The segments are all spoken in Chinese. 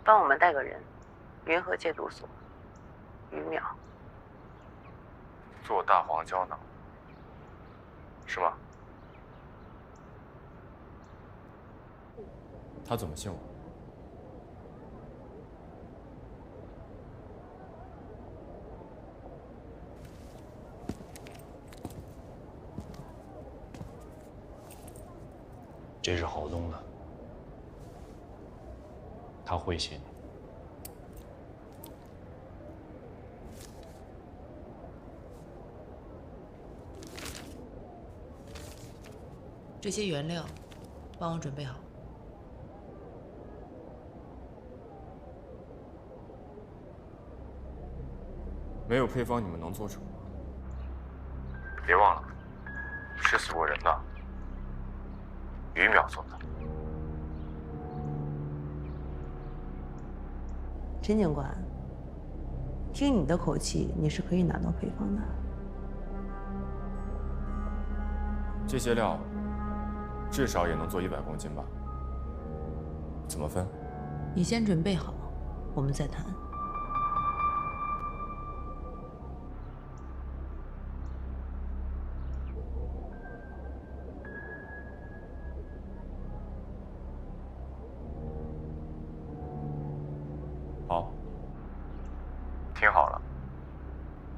帮我们带个人，云和戒毒所，于淼。做大黄胶囊，是吗？他怎么信我？这是郝东的，他会信。这些原料，帮我准备好。没有配方，你们能做什么？别忘了，是死过人的，于淼做的。陈警官，听你的口气，你是可以拿到配方的。这些料至少也能做100公斤吧？怎么分？你先准备好，我们再谈。好，听好了，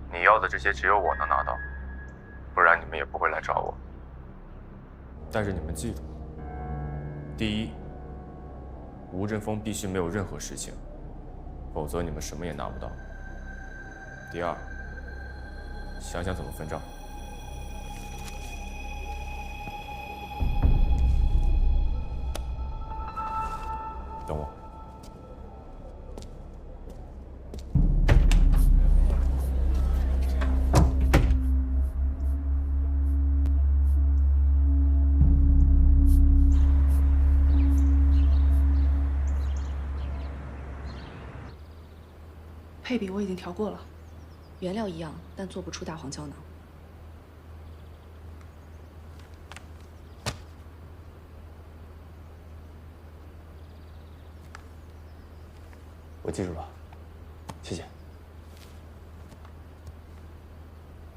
你要的这些只有我能拿到，不然你们也不会来找我。但是你们记住，第一，吴振峰必须没有任何事情，否则你们什么也拿不到。第二，想想怎么分账。等我。配比我已经调过了，原料一样，但做不出大黄胶囊。我记住了，谢谢。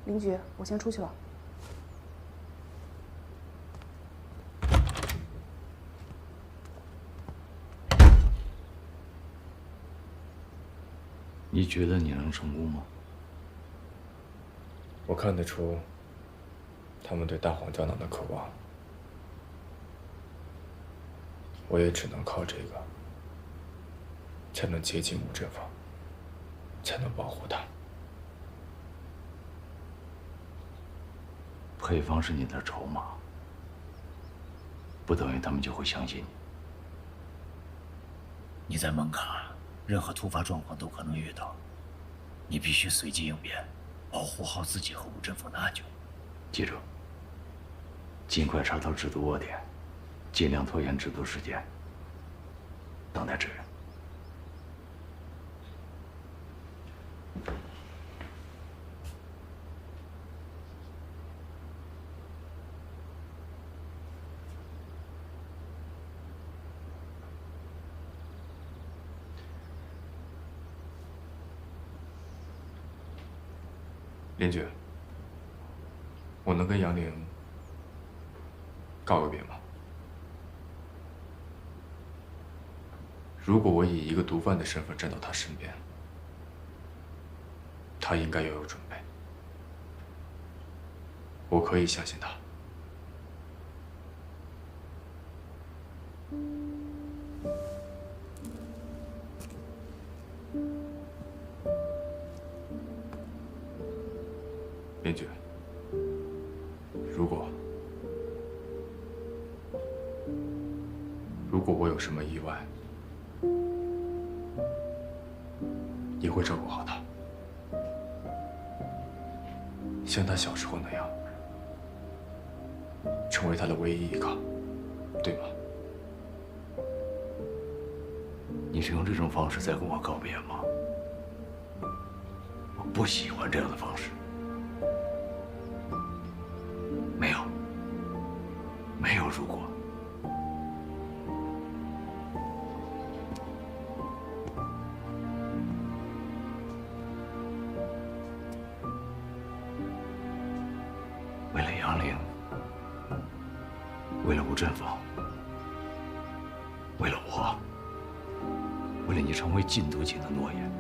林局，我先出去了。你觉得你能成功吗？我看得出他们对大黄胶囊的渴望，我也只能靠这个，才能接近吴振峰，才能保护他。配方是你的筹码，不等于他们就会相信你。你在门卡，任何突发状况都可能遇到，你必须随机应变，保护好自己和吴振峰的安全。记住，尽快查到制毒窝点，尽量拖延制毒时间，等待支援。林局，我能跟杨玲告个别吗？如果我以一个毒贩的身份站到他身边，他应该要有准备。我可以相信他。林局，如果我有什么意外，你会照顾好他，像他小时候那样，成为他的唯一依靠，对吗？你是用这种方式在跟我告别吗？我不喜欢这样的方式。没有如果。为了吴振峰，为了我，为了你成为禁毒警的诺言，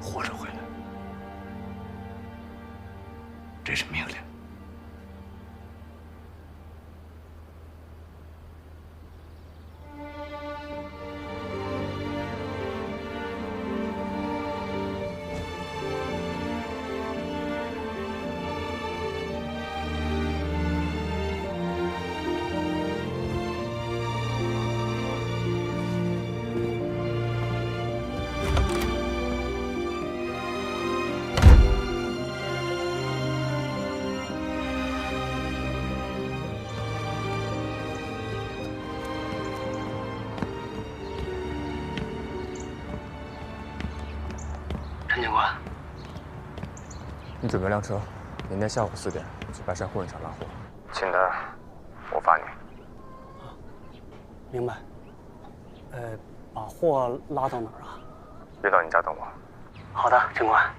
活着回来，这是命令。陈警官，你准备辆车，明天下午4点去白山货运厂拉货。请的，我发你。明白。把货拉到哪儿啊？约到你家等我。好的，陈官。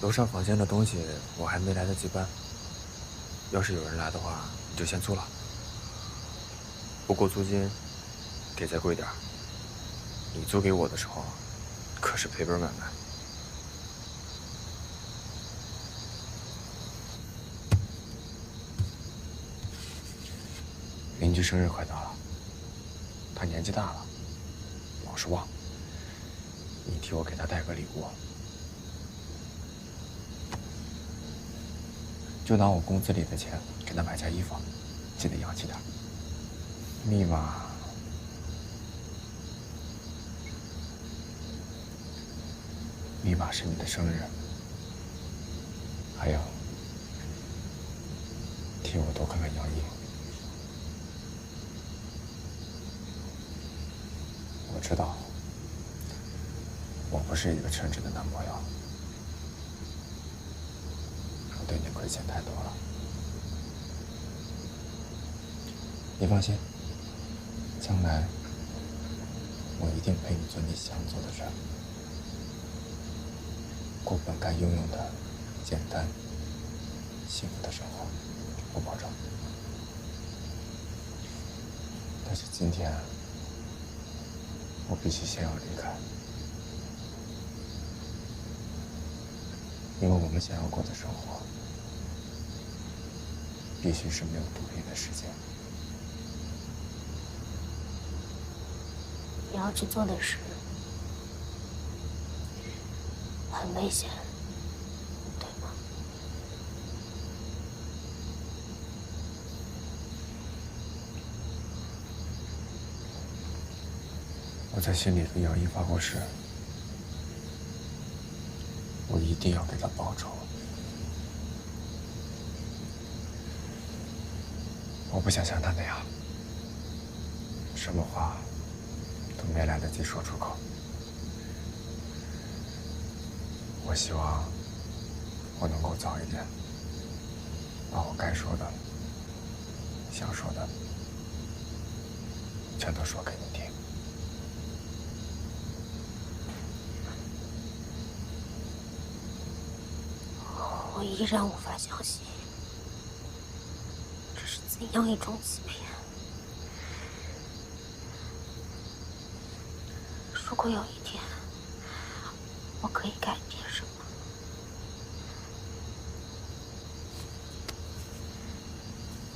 楼上房间的东西我还没来得及搬，要是有人来的话，你就先租了。不过租金给再贵点儿。你租给我的时候，可是赔本买卖。邻居生日快到了，他年纪大了，老是忘。你替我给他带个礼物。就拿我工资里的钱给他买件衣服，记得洋气点。密码是你的生日，还有替我多看看杨毅。我知道我不是一个称职的男朋友，我对你亏欠太多了。你放心，将来我一定陪你做你想做的事儿，过本该拥有的简单幸福的生活，我保证。但是今天我必须先要离开，因为我们想要过的生活必须是没有毒品的世界。你要去做的事很危险，对吗？我在心里对杨毅发过誓，我一定要给他报仇。我不想像他那样，什么话都没来得及说出口。我希望我能够早一点把我该说的、想说的全都说给你听。我依然无法相信，这是怎样一种欺骗？如果有一天我可以改变什么，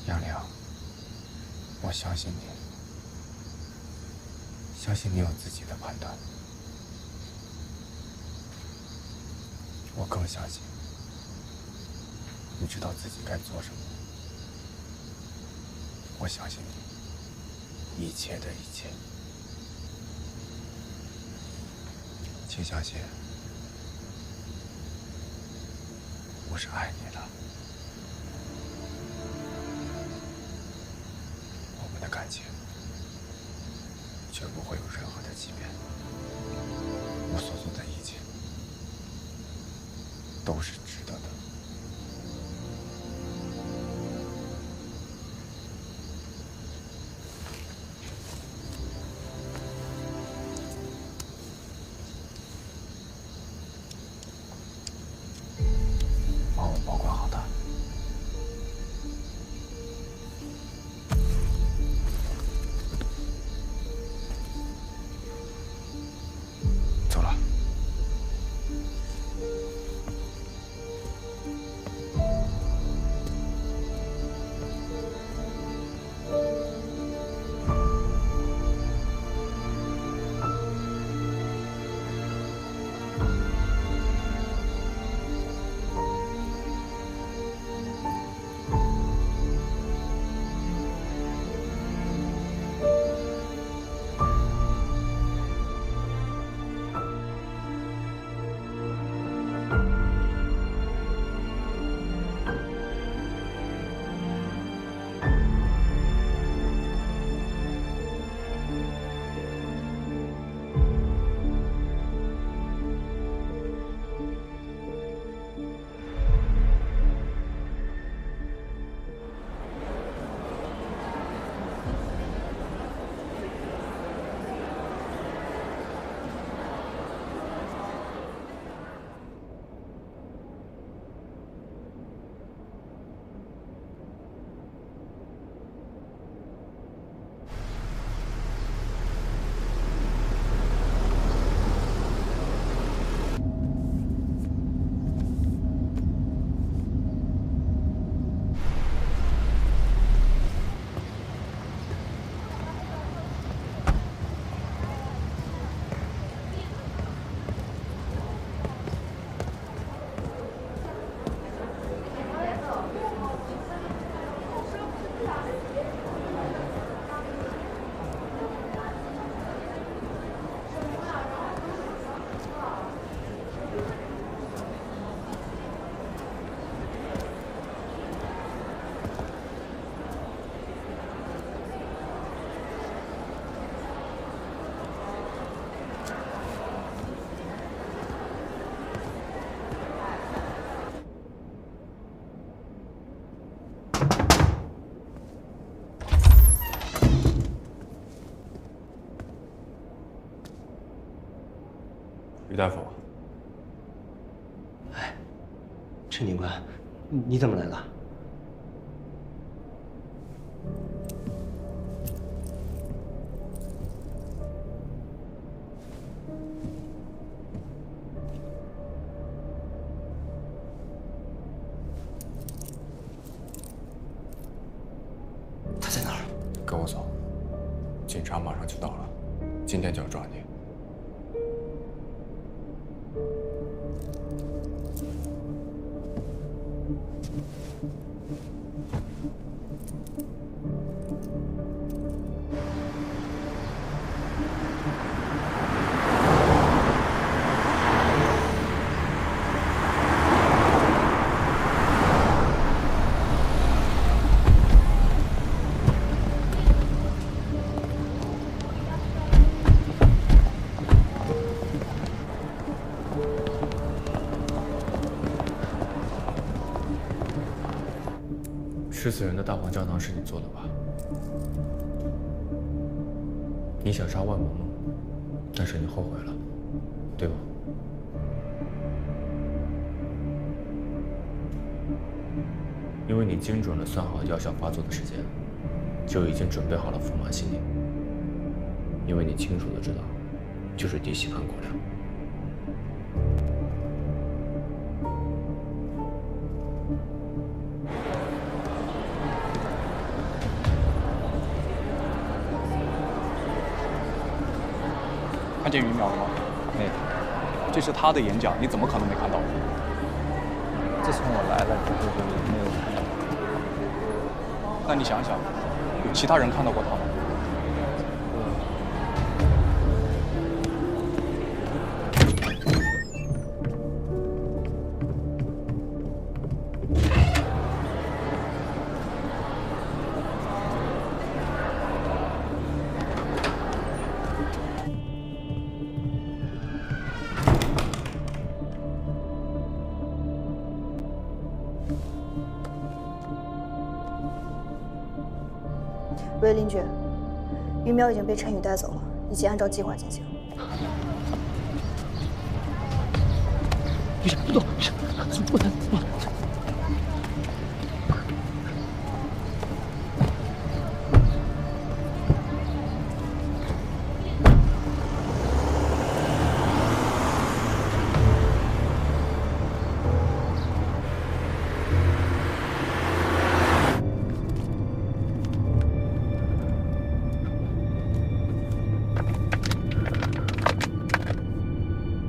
杨玲，我相信你，相信你有自己的判断。我更相信你知道自己该做什么。我相信你，一切的一切，请相信，我是爱你的。我们的感情绝不会有任何的欺骗。我所做的一切都是值得的。帮我保管好它。走了。于大夫，哎，陈警官，你怎么来了？他在哪儿？跟我走，警察马上就到了，今天就要抓你。吃死人的大黄胶囊是你做的吧？你想杀万萌萌，但是你后悔了，对吗？因为你精准地算好了药效发作的时间，就已经准备好了福马西林。因为你清楚地知道，就是低吸含过量。看见于淼了吗？没有。这是他的演讲，你怎么可能没看到？这自从我来了之后就没有看到过。那你想想，有其他人看到过他吗？喂，林局，于苗已经被陈宇带走了，一切按照计划进行。不动，不能，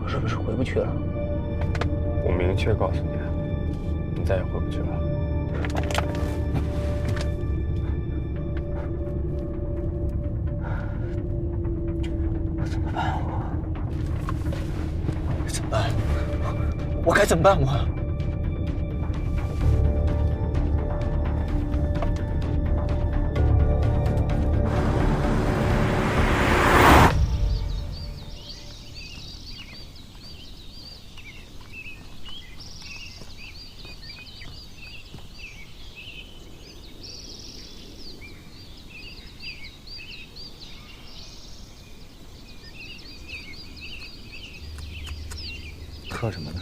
我是不是回不去了？我明确告诉你，你再也回不去了。我怎么办？我怎么办？我该怎么办？喝什么呢？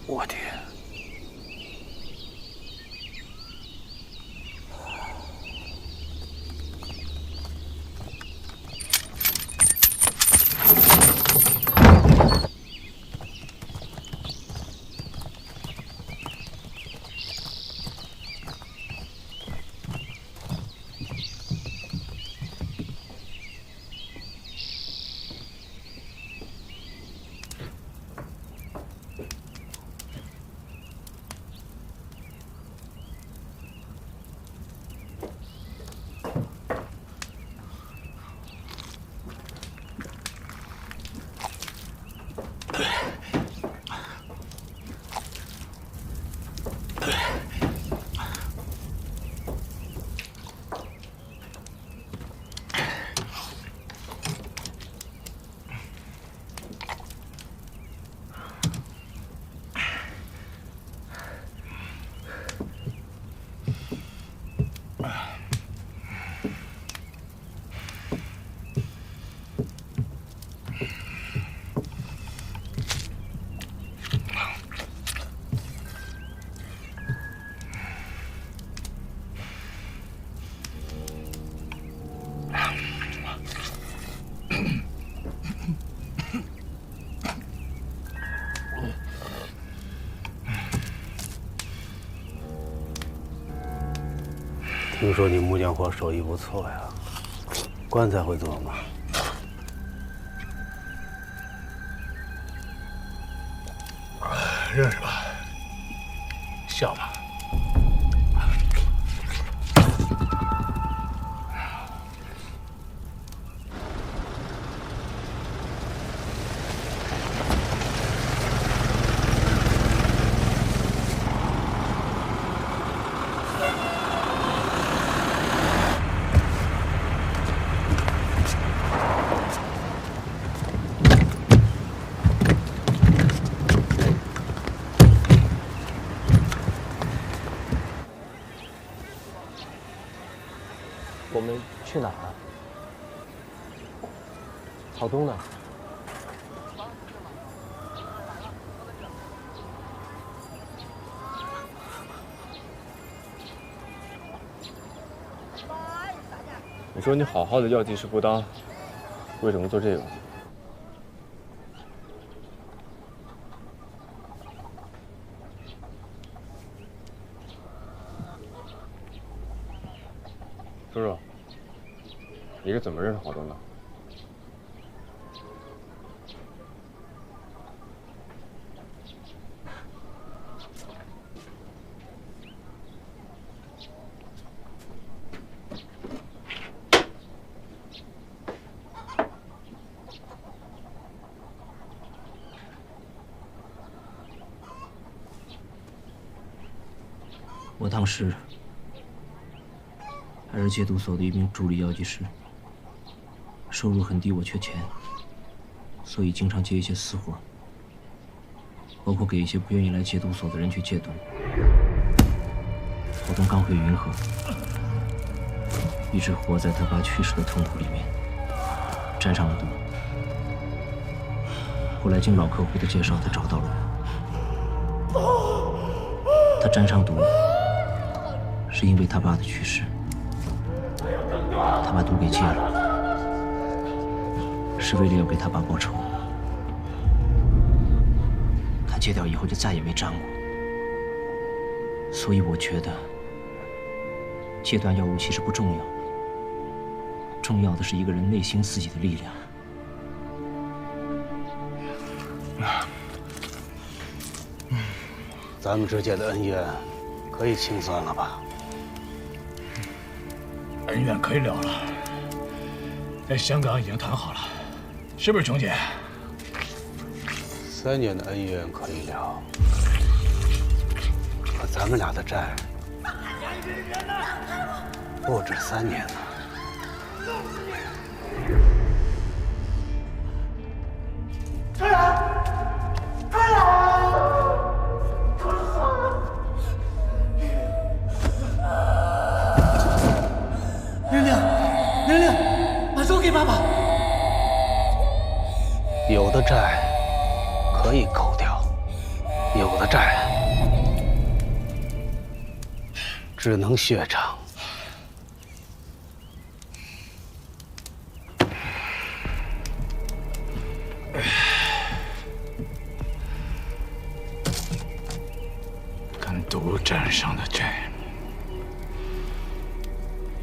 我天！听说你木匠活手艺不错呀，棺材会做吗？认识吧？像吗？我们去哪儿啊？郝东呢？你说你好好的药剂师不当，为什么做这个？说说，你是怎么认识郝东的？我当时还是戒毒所的一名助理药剂师，收入很低，我缺钱，所以经常接一些私活，包括给一些不愿意来戒毒所的人去戒毒。我跟刚回云河，一直活在他爸去世的痛苦里面，沾上了毒。后来经老客户的介绍，他找到了我。他沾上毒，是因为他爸的去世。他把毒给戒了，是为了要给他爸报仇。他戒掉以后就再也没沾过，所以我觉得戒断药物其实不重要，重要的是一个人内心自己的力量。咱们之间的恩怨可以清算了吧？恩怨可以了了，在香港已经谈好了，是不是琼姐3年的恩怨可以了，可咱们俩的债不止3年呢。开来！开来！玲玲，玲玲，把手给爸爸。有的债可以扣掉，有的债只能血偿。跟毒沾上的债，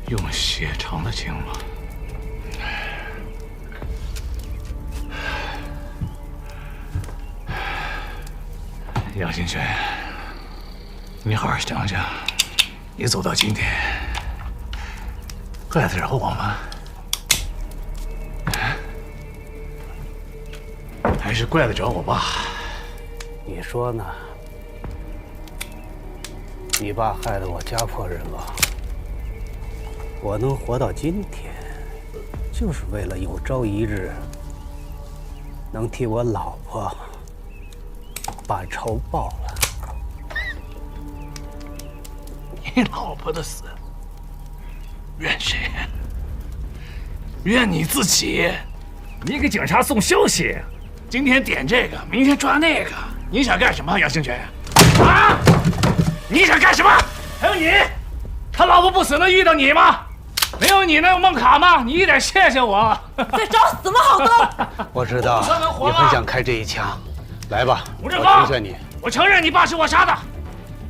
用血偿的情吗？杨新全，你好好想想，你走到今天，怪得着我吗？还是怪得着我爸？你说呢？你爸害得我家破人亡，我能活到今天，就是为了有朝一日能替我老婆把仇报了。你老婆的死，怨谁？怨你自己。你给警察送消息，今天点这个，明天抓那个，你想干什么，杨兴全？啊！你想干什么？还有你，他老婆不死能遇到你吗？没有你那个梦卡吗？你一点谢谢我。在找死吗，郝东？我知道你很想开这一枪，来吧，我成全你。我承认你爸是我杀的，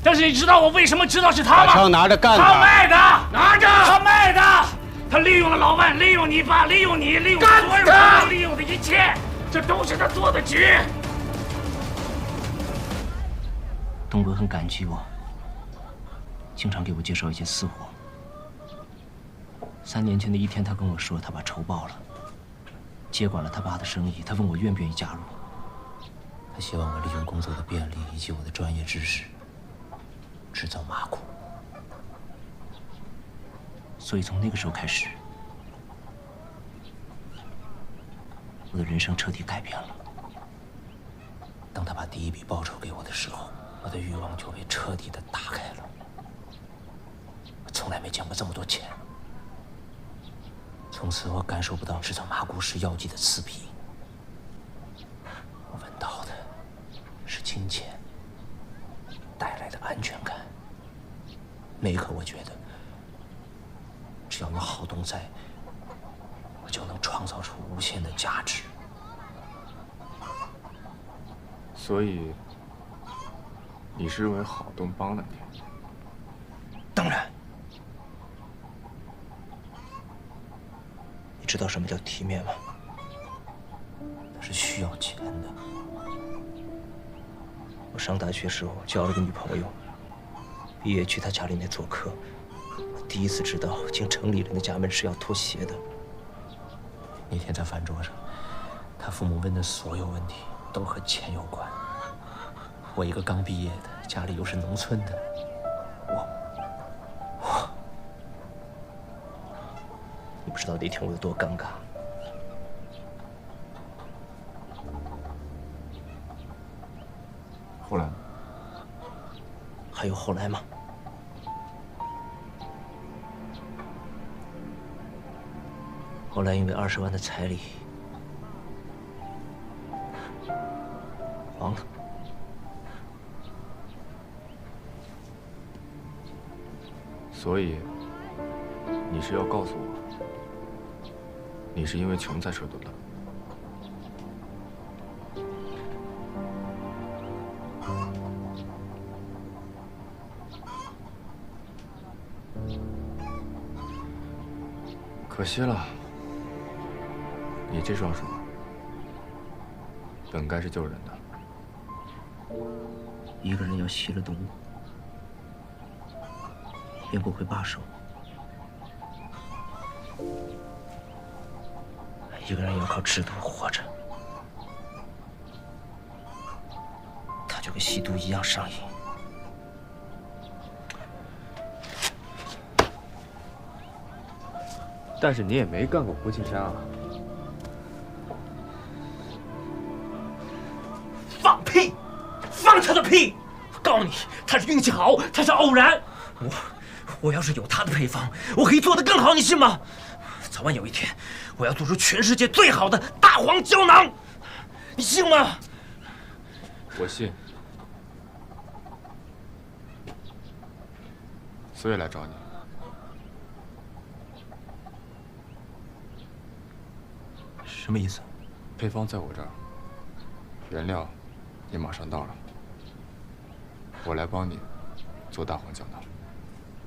但是你知道我为什么知道是他吗？把枪拿着干他！他卖的，拿着，他卖的，他利用了老万，利用你爸，利用你，利用所有人，利用的一切，这都是他做的局。东哥很感激我，经常给我介绍一些私活。3年前的一天，他跟我说他把仇报了，接管了他爸的生意。他问我愿不愿意加入，他希望我利用工作的便利以及我的专业知识，制造麻苦。所以从那个时候开始，我的人生彻底改变了。当他把第一笔报酬给我的时候，我的欲望就被彻底的打开了。我从来没见过这么多钱。从此我感受不到制造麻古式药剂的刺鼻，我闻到的是金钱带来的安全感。那一刻我觉得，只要有郝东在，我就能创造出无限的价值。所以你是认为郝东帮了你？当然。你知道什么叫体面吗？那是需要钱的。我上大学时候交了个女朋友，毕业去她家里面做客，我第一次知道进城里人的家门是要脱鞋的。那天在饭桌上，他父母问的所有问题都和钱有关。我一个刚毕业的，家里又是农村的，我你不知道那天我有多尴尬。后来呢？还有后来吗？后来因为20万的彩礼，黄了。所以，你是要告诉我，你是因为穷才撤退的？可惜了，你这双手本该是救人的。一个人要吸了毒，便不会罢手；一个人要靠制毒活着，他就跟吸毒一样上瘾。但是你也没干过胡庆山啊！放屁！放他的屁！我告诉你，他是运气好，他是偶然。我要是有他的配方，我可以做得更好，你信吗？早晚有一天，我要做出全世界最好的大黄胶囊，你信吗？我信。所以来找你。什么意思？配方在我这儿，原料也马上到了，我来帮你做大黄胶囊。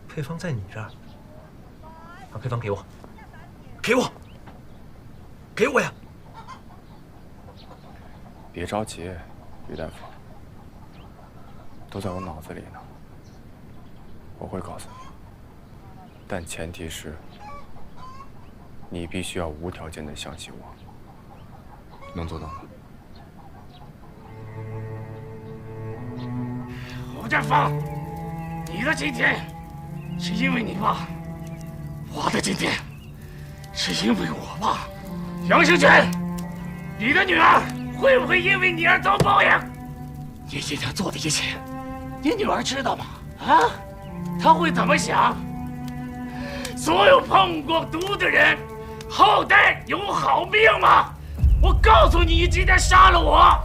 配方在你这儿，把配方给我，给我，给我呀！别着急，于大夫，都在我脑子里呢，我会告诉你，但前提是你必须要无条件的相信我。能做到吗？侯家芳，你的今天是因为你爸，我的今天是因为我爸。杨兴全，你的女儿会不会因为你而遭报应？你今天做的一切，你女儿知道吗？啊，她会怎么想？所有碰过毒的人，后代有好命吗？我告诉你，你今天杀了我，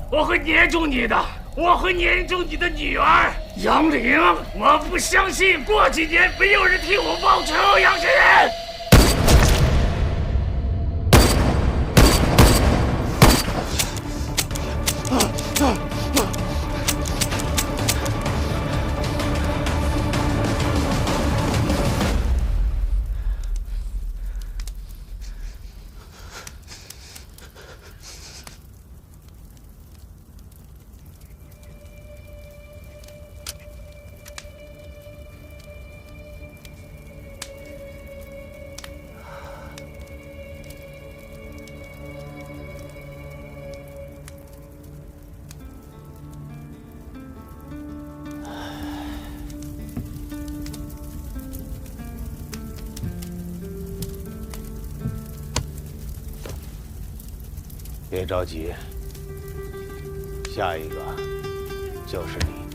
我会黏住你的，我会黏住你的女儿杨玲。我不相信过几年没有人替我报仇，杨先生。别着急，下一个就是你。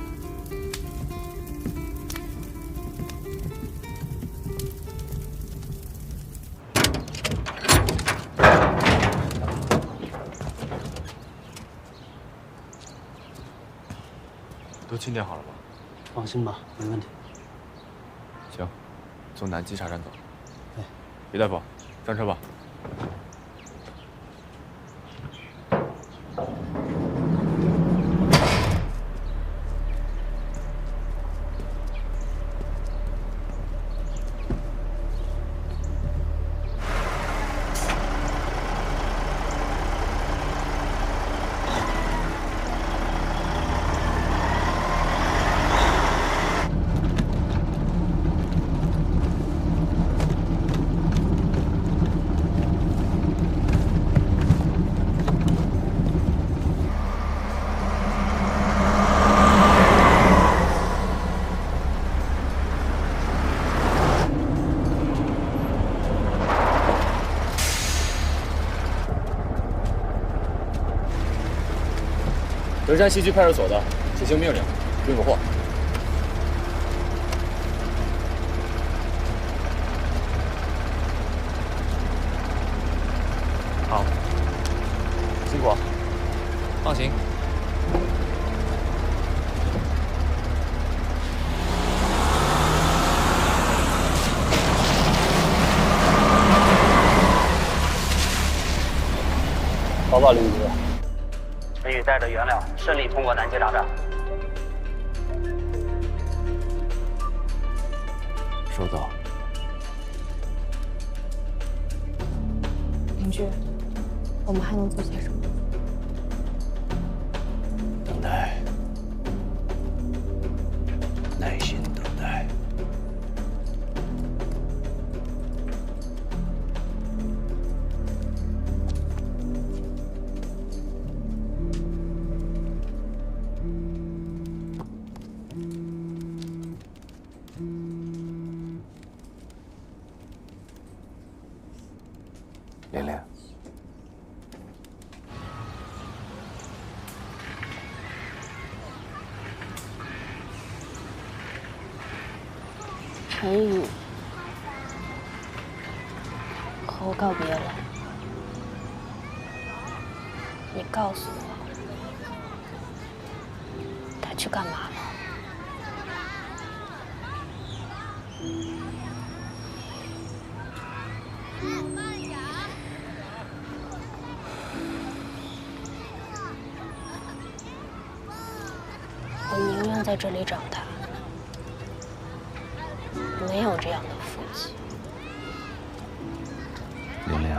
都清点好了吗？放心吧，没问题。行，从南机查站走。哎，于大夫，上车吧。德山西区派出所的，执行命令，运个货。好，辛苦。放行。报告林局，陈宇带着原料顺利通过南街大栅。收到。林局，我们还能做些什么？等待，耐心等待。玲玲，陈宇和我告别了，你告诉我，他去干嘛了？我宁愿在这里长大，没有这样的父亲。玲玲，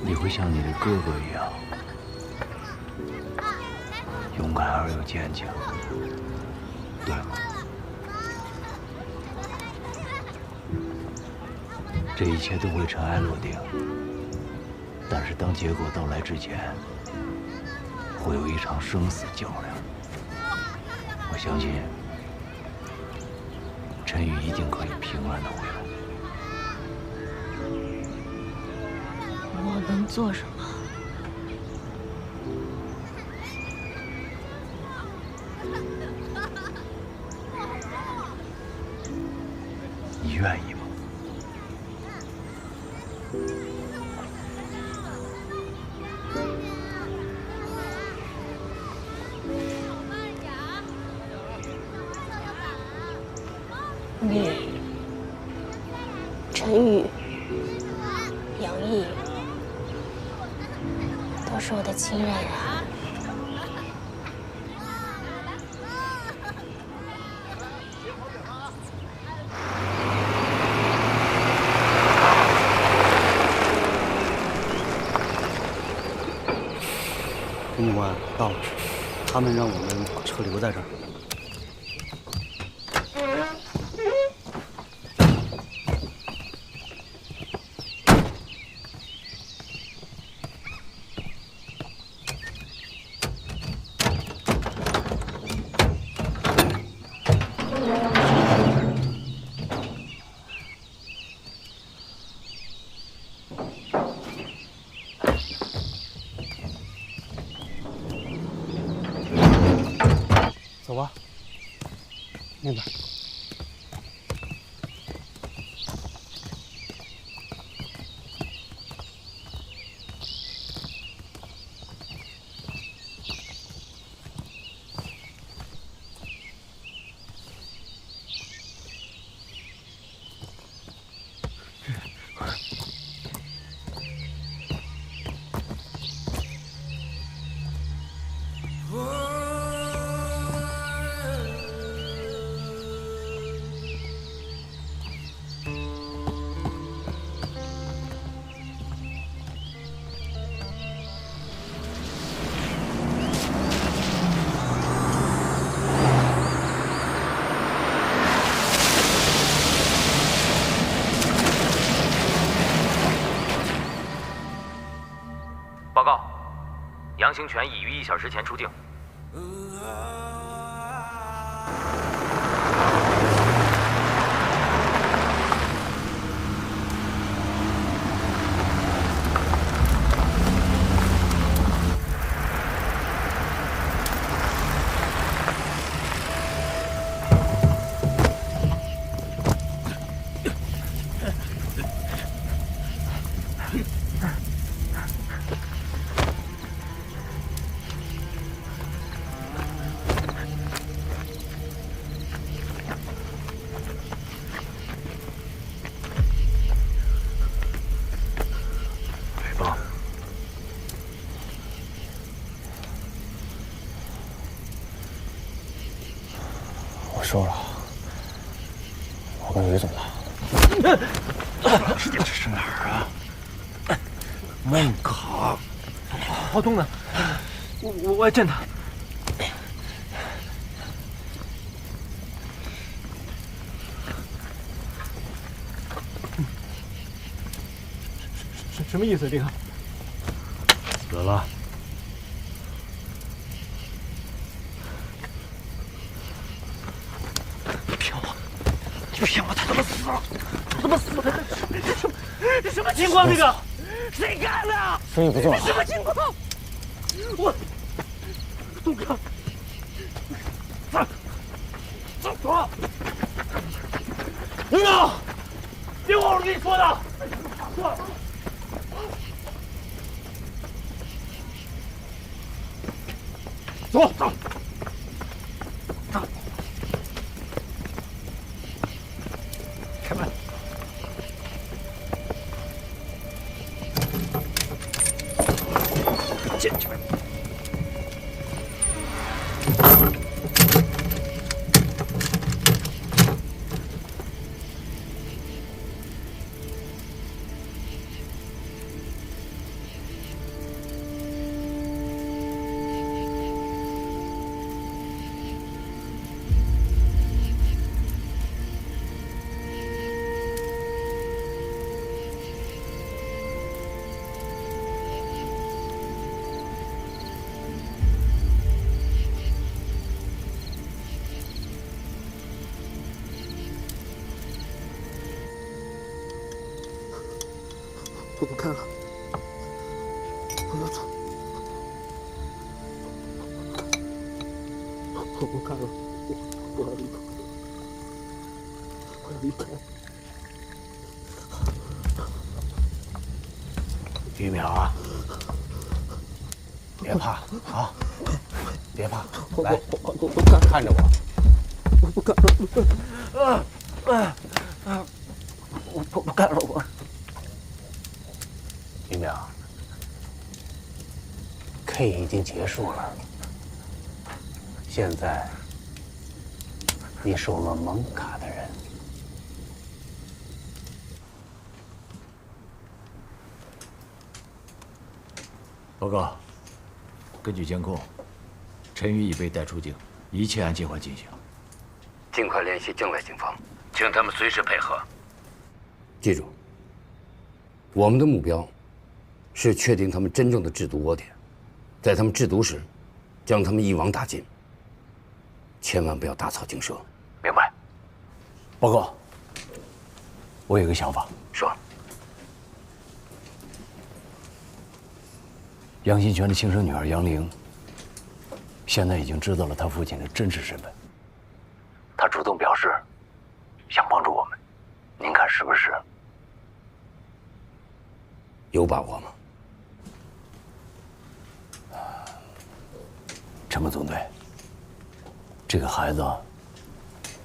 你会像你的哥哥一样勇敢而又坚强，对吗？这一切都会尘埃落定，但是当结果到来之前，会有一场生死较量。我相信陈宇一定可以平安的回来。我能做什么？你愿意吗？你、陈宇、杨毅都是我的亲人啊。陈警官到了，他们让我们把车留在这儿。走吧，那边。报告，杨兴全已于1小时前出境。说了，我跟于总来。这是哪儿啊？门卡，好痛啊！我要震他。什么意思？这个死了。骗我！你骗我！他怎么死了？他怎么死了？这什么情况？这个谁干的？生意不做了。什么情况？我东哥，走！领导，别忘了我跟你说的。走。开门。进去。我不看了，我要走，我不看了，我要离开，我要离开。于淼啊，别怕啊，别怕，来，看着我，我不干了，我不干了，我。于淼 ，K 已经结束了，现在你是我们蒙卡的人。报告，根据监控，陈宇已被带出境，一切按计划进行。尽快联系境外警方，请他们随时配合。记住，我们的目标是确定他们真正的制毒窝点，在他们制毒时，将他们一网打尽。千万不要打草惊蛇。明白。报告，我有个想法。说。杨新全的亲生女儿杨玲，现在已经知道了他父亲的真实身份。他主动表示想帮助我们，您看是不是？有把握吗？陈默总队，这个孩子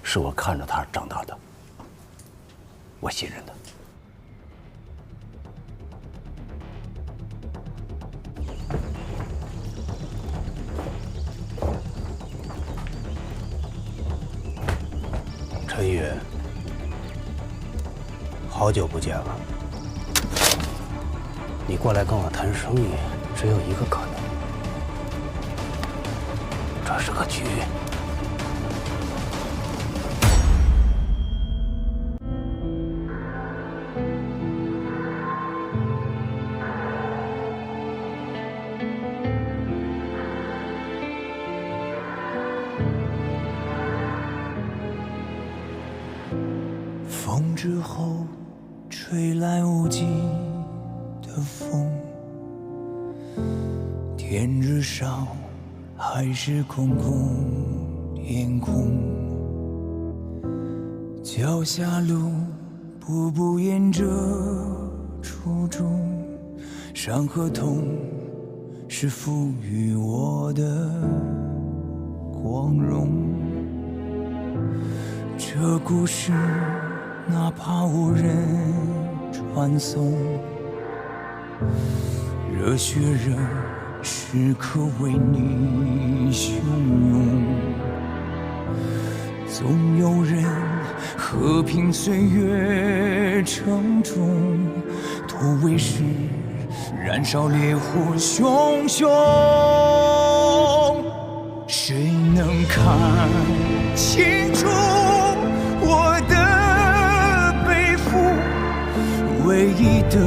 是我看着他长大的，我信任他。陈宇，好久不见了。你过来跟我谈生意，只有一个可能，这是个局。风之后，吹来无尽的风，天之上还是空空天空，脚下路步步沿着初衷，伤和痛是赋予我的光荣。这故事哪怕无人传颂，热血热时刻为你汹涌，总有人和平岁月沉重，突围时燃烧烈火熊熊。谁能看清楚我的背负？唯一的